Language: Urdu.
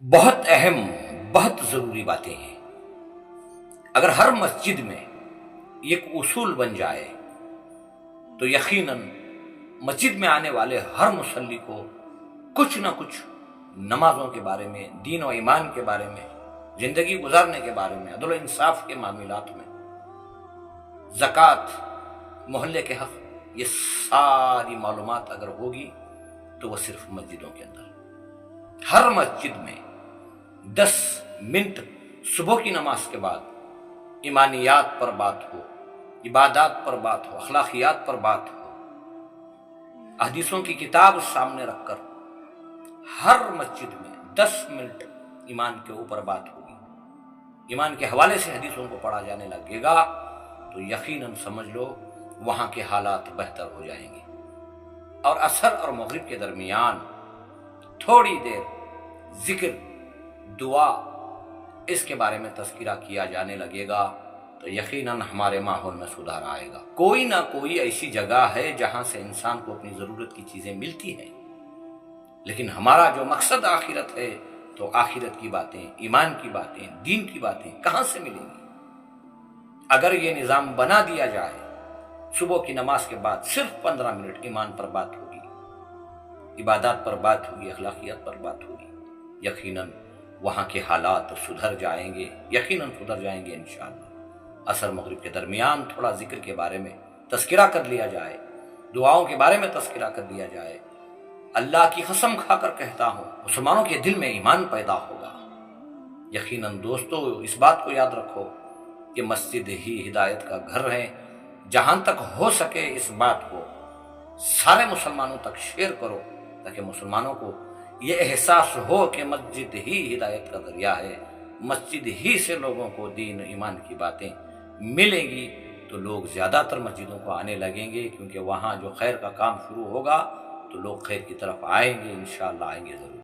بہت اہم، بہت ضروری باتیں ہیں۔ اگر ہر مسجد میں ایک اصول بن جائے تو یقیناً مسجد میں آنے والے ہر مصلی کو کچھ نہ کچھ نمازوں کے بارے میں، دین و ایمان کے بارے میں، زندگی گزارنے کے بارے میں، عدل و انصاف کے معاملات میں، زکوٰۃ، محلے کے حق، یہ ساری معلومات اگر ہوگی تو وہ صرف مسجدوں کے اندر۔ ہر مسجد میں 10 منٹ صبح کی نماز کے بعد ایمانیات پر بات ہو، عبادات پر بات ہو، اخلاقیات پر بات ہو، حدیثوں کی کتاب سامنے رکھ کر ہر مسجد میں 10 منٹ ایمان کے اوپر بات ہوگی، ایمان کے حوالے سے حدیثوں کو پڑھا جانے لگے گا تو یقیناً سمجھ لو وہاں کے حالات بہتر ہو جائیں گے۔ اور عصر اور مغرب کے درمیان تھوڑی دیر ذکر، دعا، اس کے بارے میں تذکرہ کیا جانے لگے گا تو یقیناً ہمارے ماحول میں سدھار آئے گا۔ کوئی نہ کوئی ایسی جگہ ہے جہاں سے انسان کو اپنی ضرورت کی چیزیں ملتی ہیں، لیکن ہمارا جو مقصد آخرت ہے تو آخرت کی باتیں، ایمان کی باتیں، دین کی باتیں کہاں سے ملیں گی؟ اگر یہ نظام بنا دیا جائے، صبح کی نماز کے بعد صرف 15 منٹ ایمان پر بات ہوگی، عبادات پر بات ہوگی، اخلاقیات پر بات ہوگی، یقیناً وہاں کے حالات سدھر جائیں گے، یقیناً سدھر جائیں گے انشاءاللہ۔ عصر مغرب کے درمیان تھوڑا ذکر کے بارے میں تذکرہ کر لیا جائے، دعاؤں کے بارے میں تذکرہ کر لیا جائے، اللہ کی قسم کھا کر کہتا ہوں مسلمانوں کے دل میں ایمان پیدا ہوگا۔ یقیناً دوستو اس بات کو یاد رکھو کہ مسجد ہی ہدایت کا گھر ہے۔ جہاں تک ہو سکے اس بات کو سارے مسلمانوں تک شیئر کرو تاکہ مسلمانوں کو یہ احساس ہو کہ مسجد ہی ہدایت کا ذریعہ ہے، مسجد ہی سے لوگوں کو دین و ایمان کی باتیں ملیں گی تو لوگ زیادہ تر مسجدوں کو آنے لگیں گے، کیونکہ وہاں جو خیر کا کام شروع ہوگا تو لوگ خیر کی طرف آئیں گے، انشاءاللہ آئیں گے ضرور۔